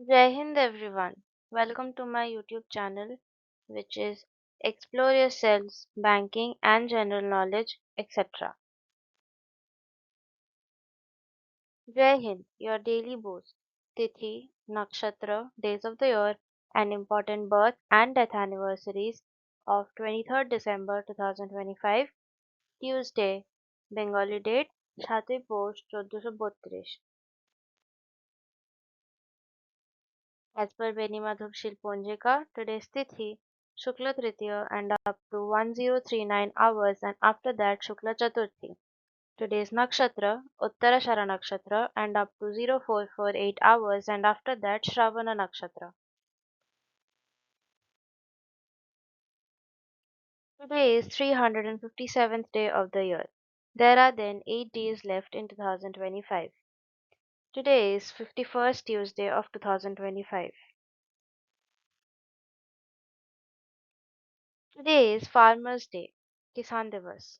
Jai Hind everyone. Welcome to my YouTube channel, which is Explore Yourselves, Banking and General Knowledge, etc. Jai Hind, your daily boost. Tithi, Nakshatra, days of the year, and important birth and death anniversaries of 23rd December 2025, Tuesday, Bengali date 7 Post 1432. As per Benimadhub Shilponjika, today's Tithi, Shukla Tritiya and up to 1039 hours and after that Shukla Chaturthi. Today's Nakshatra, Uttarashara Nakshatra and up to 0448 hours and after that Shravana Nakshatra. Today is 357th day of the year. There are then 8 days left in 2025. Today is 51st Tuesday of 2025. Today is Farmers' Day, Kisan Divas.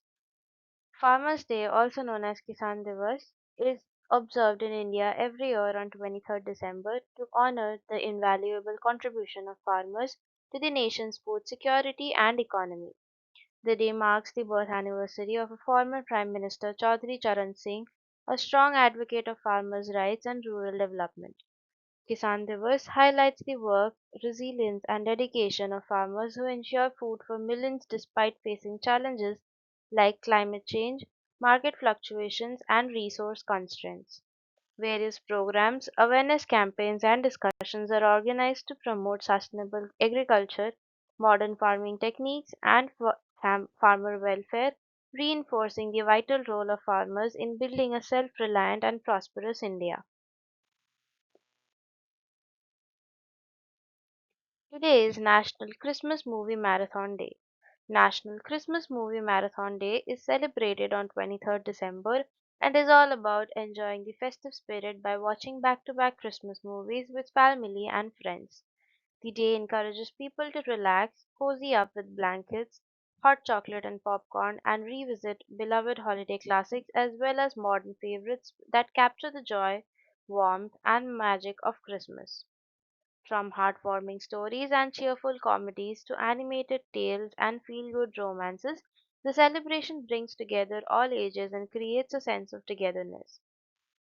Farmers' Day, also known as Kisan Divas, is observed in India every year on 23rd December to honor the invaluable contribution of farmers to the nation's food security and economy. The day marks the birth anniversary of a former Prime Minister Chaudhry Charan Singh, a strong advocate of farmers' rights and rural development. Kisan Divas highlights the work, resilience, and dedication of farmers who ensure food for millions despite facing challenges like climate change, market fluctuations, and resource constraints. Various programs, awareness campaigns, and discussions are organized to promote sustainable agriculture, modern farming techniques, and farmer welfare, reinforcing the vital role of farmers in building a self reliant and prosperous India. Today is National Christmas Movie Marathon Day. National Christmas Movie Marathon Day is celebrated on 23rd December and is all about enjoying the festive spirit by watching back to back Christmas movies with family and friends. The day encourages people to relax, cozy up with blankets, hot chocolate and popcorn, and revisit beloved holiday classics as well as modern favorites that capture the joy, warmth, and magic of Christmas. From heartwarming stories and cheerful comedies to animated tales and feel good romances, the celebration brings together all ages and creates a sense of togetherness.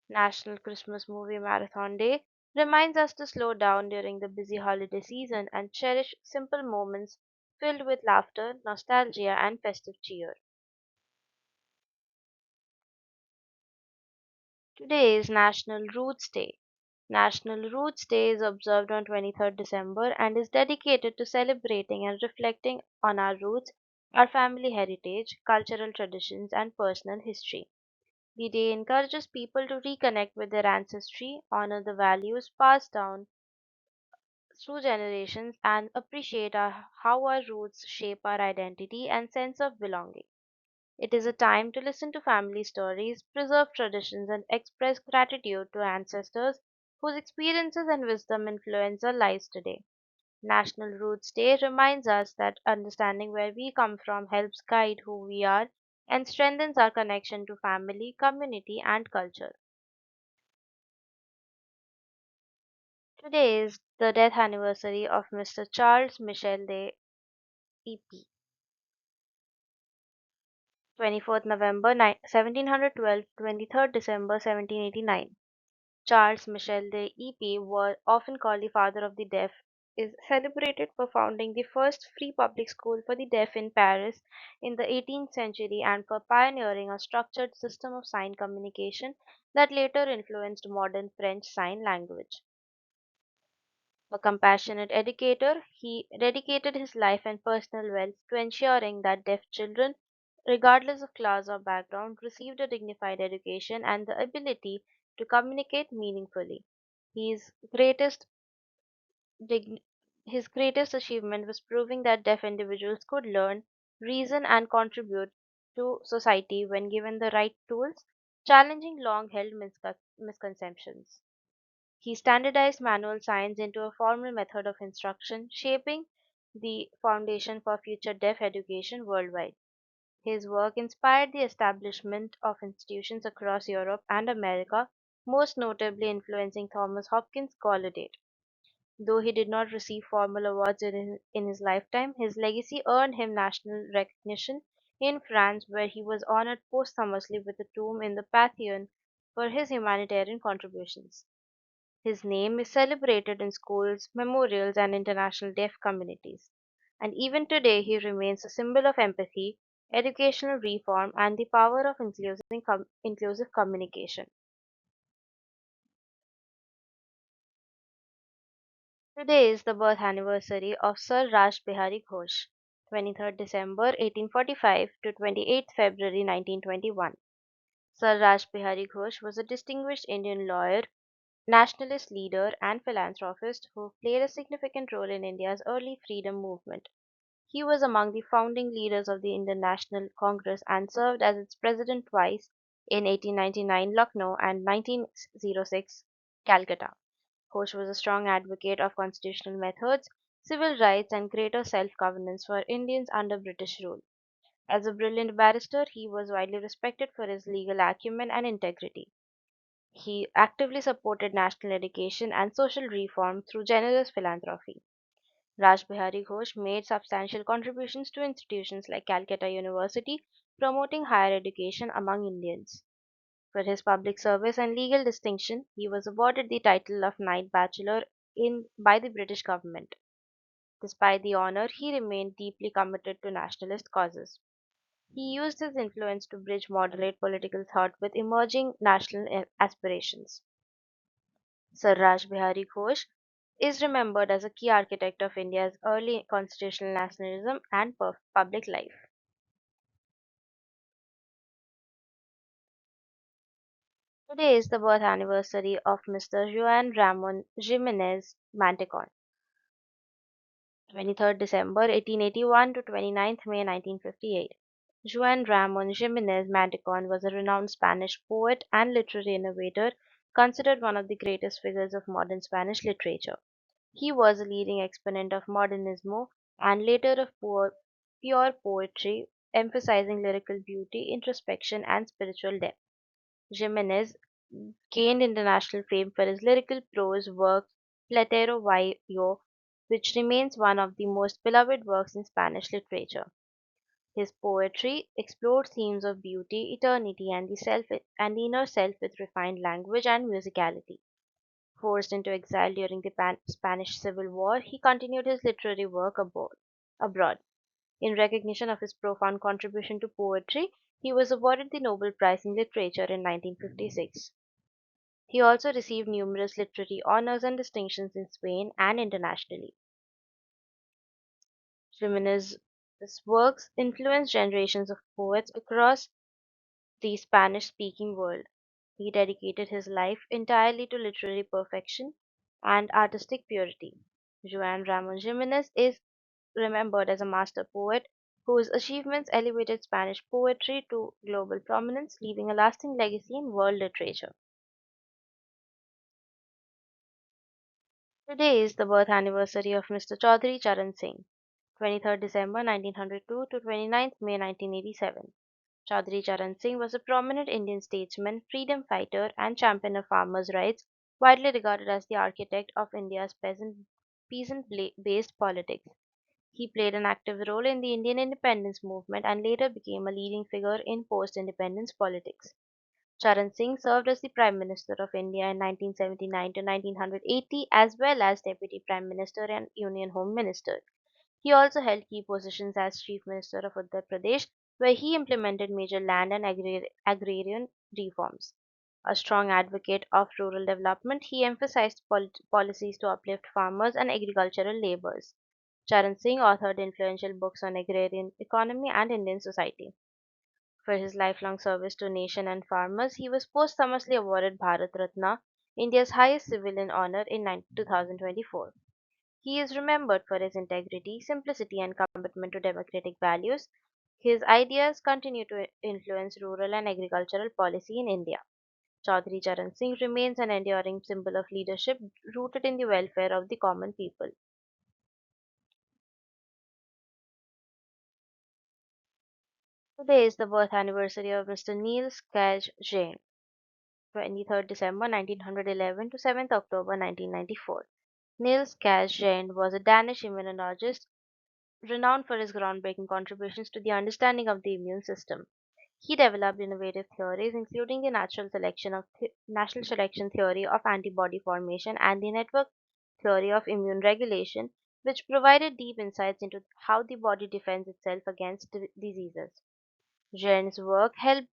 National Christmas Movie Marathon Day reminds us to slow down during the busy holiday season and cherish simple moments filled with laughter, nostalgia, and festive cheer. Today is National Roots Day. National Roots Day is observed on 23rd December and is dedicated to celebrating and reflecting on our roots, our family heritage, cultural traditions, and personal history. The day encourages people to reconnect with their ancestry, honor the values passed down through generations, and appreciate how our roots shape our identity and sense of belonging. It is a time to listen to family stories, preserve traditions, and express gratitude to ancestors whose experiences and wisdom influence our lives today. National Roots Day reminds us that understanding where we come from helps guide who we are and strengthens our connection to family, community, and culture. Today is the death anniversary of Mr. Charles Michel de EP, 24th November 1712, 23rd December 1789. Charles Michel de EP, often called the father of the deaf, is celebrated for founding the first free public school for the deaf in Paris in the 18th century and for pioneering a structured system of sign communication that later influenced modern French Sign Language. A compassionate educator, he dedicated his life and personal wealth to ensuring that deaf children, regardless of class or background, received a dignified education and the ability to communicate meaningfully. His greatest dig- his greatest achievement was proving that deaf individuals could learn, reason, and contribute to society when given the right tools, challenging long-held misconceptions. He standardized manual science into a formal method of instruction, shaping the foundation for future deaf education worldwide. His work inspired the establishment of institutions across Europe and America, most notably influencing Thomas Hopkins' Gallaudet. Though he did not receive formal awards in his lifetime, his legacy earned him national recognition in France, where he was honored posthumously with a tomb in the Pantheon for his humanitarian contributions. His name is celebrated in schools, memorials, and international deaf communities. And even today, he remains a symbol of empathy, educational reform, and the power of inclusive communication. Today is the birth anniversary of Sir Raj Bihari Ghosh, 23rd December 1845 to 28th February 1921. Sir Raj Bihari Ghosh was a distinguished Indian lawyer, nationalist leader, and philanthropist who played a significant role in India's early freedom movement. He was among the founding leaders of the Indian National Congress and served as its president twice in 1899 Lucknow and 1906 Calcutta. Ghosh was a strong advocate of constitutional methods, civil rights, and greater self governance for Indians under British rule. As a brilliant barrister, he was widely respected for his legal acumen and integrity. He actively supported national education and social reform through generous philanthropy. Raj Bihari Ghosh made substantial contributions to institutions like Calcutta University, promoting higher education among Indians. For his public service and legal distinction, he was awarded the title of Knight Bachelor by the British government. Despite the honor, he remained deeply committed to nationalist causes. He used his influence to bridge moderate political thought with emerging national aspirations. Sir Raj Bihari Ghosh is remembered as a key architect of India's early constitutional nationalism and public life. Today is the birth anniversary of Mr. Juan Ramon Jimenez Mantecon, 23rd December 1881 to 29th May 1958. Juan Ramon Jimenez Mantecon was a renowned Spanish poet and literary innovator, considered one of the greatest figures of modern Spanish literature. He was a leading exponent of modernismo and later of pure poetry, emphasizing lyrical beauty, introspection, and spiritual depth. Jimenez gained international fame for his lyrical prose work Platero Valle, which remains one of the most beloved works in Spanish literature. His poetry explored themes of beauty, eternity, and the inner self with refined language and musicality. Forced into exile during the Spanish Civil War, he continued his literary work abroad. In recognition of his profound contribution to poetry, he was awarded the Nobel Prize in Literature in 1956. He also received numerous literary honors and distinctions in Spain and internationally. Jimenez's works influenced generations of poets across the Spanish-speaking world. He dedicated his life entirely to literary perfection and artistic purity. Juan Ramon Jimenez is remembered as a master poet whose achievements elevated Spanish poetry to global prominence, leaving a lasting legacy in world literature. Today is the birth anniversary of Mr. Chaudhry Charan Singh, 23rd December 1902 to 29th May 1987. Chaudhry Charan Singh was a prominent Indian statesman, freedom fighter, and champion of farmers' rights, widely regarded as the architect of India's peasant-based politics. He played an active role in the Indian independence movement and later became a leading figure in post-independence politics. Charan Singh served as the Prime Minister of India in 1979 to 1980 as well as Deputy Prime Minister and Union Home Minister. He also held key positions as Chief Minister of Uttar Pradesh, where he implemented major land and agrarian reforms. A strong advocate of rural development, he emphasized policies to uplift farmers and agricultural laborers. Charan Singh authored influential books on agrarian economy and Indian society. For his lifelong service to nation and farmers, he was posthumously awarded Bharat Ratna, India's highest civilian honor in 2024. He is remembered for his integrity, simplicity, and commitment to democratic values. His ideas continue to influence rural and agricultural policy in India. Chaudhry Charan Singh remains an enduring symbol of leadership rooted in the welfare of the common people. Today is the birth anniversary of Mr. Niels Kaj Jain, 23rd December 1911 to 7th October 1994. Niels Gade was a Danish immunologist renowned for his groundbreaking contributions to the understanding of the immune system. He developed innovative theories, including the natural selection theory of antibody formation and the network theory of immune regulation, which provided deep insights into how the body defends itself against diseases. Jen's work helped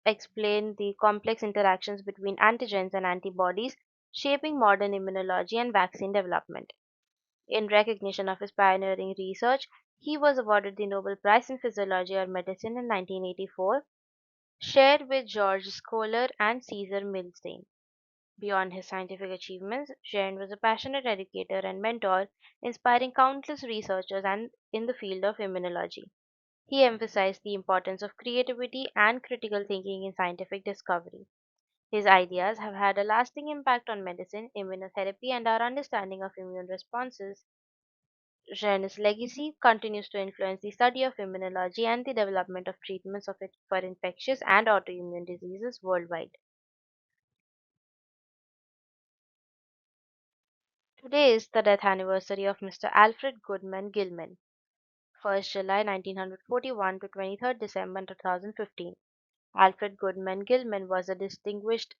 explain the complex interactions between antigens and antibodies, shaping modern immunology and vaccine development. In recognition of his pioneering research, he was awarded the Nobel Prize in Physiology or Medicine in 1984, shared with George Scholar and Caesar Milstein. Beyond his scientific achievements, Jern was a passionate educator and mentor, inspiring countless researchers and in the field of immunology. He emphasized the importance of creativity and critical thinking in scientific discovery. His ideas have had a lasting impact on medicine, immunotherapy, and our understanding of immune responses. Jenner's legacy continues to influence the study of immunology and the development of treatments of it for infectious and autoimmune diseases worldwide. Today is the death anniversary of Mr. Alfred Goodman Gilman, 1st July 1941 to 23rd December 2015. Alfred Goodman Gilman was a distinguished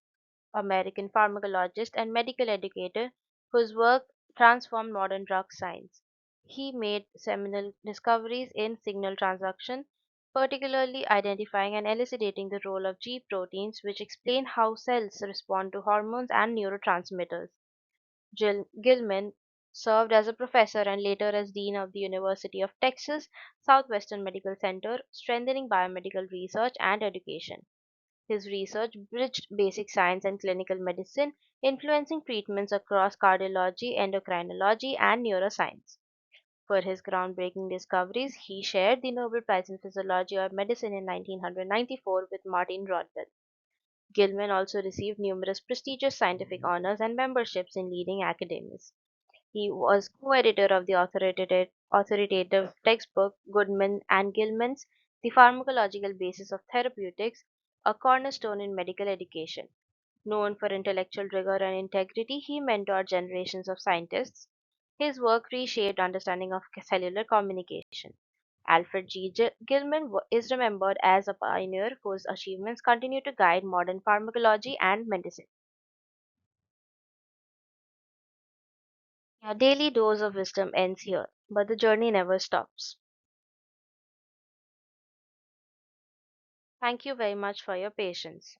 American pharmacologist and medical educator whose work transformed modern drug science. He made seminal discoveries in signal transduction, particularly identifying and elucidating the role of G proteins, which explain how cells respond to hormones and neurotransmitters. Gilman served as a professor and later as dean of the University of Texas Southwestern Medical Center, strengthening biomedical research and education. His research bridged basic science and clinical medicine, influencing treatments across cardiology, endocrinology, and neuroscience. For his groundbreaking discoveries, he shared the Nobel Prize in Physiology or Medicine in 1994 with Martin Rodwell. Gilman also received numerous prestigious scientific honors and memberships in leading academies. He was co-editor of the authoritative textbook Goodman and Gilman's The Pharmacological Basis of Therapeutics, a cornerstone in medical education. Known for intellectual rigor and integrity, he mentored generations of scientists. His work reshaped understanding of cellular communication. Alfred Gilman is remembered as a pioneer whose achievements continue to guide modern pharmacology and medicine. Your daily dose of wisdom ends here, but the journey never stops. Thank you very much for your patience.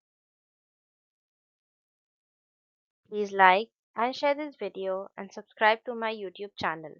Please like and share this video and subscribe to my YouTube channel.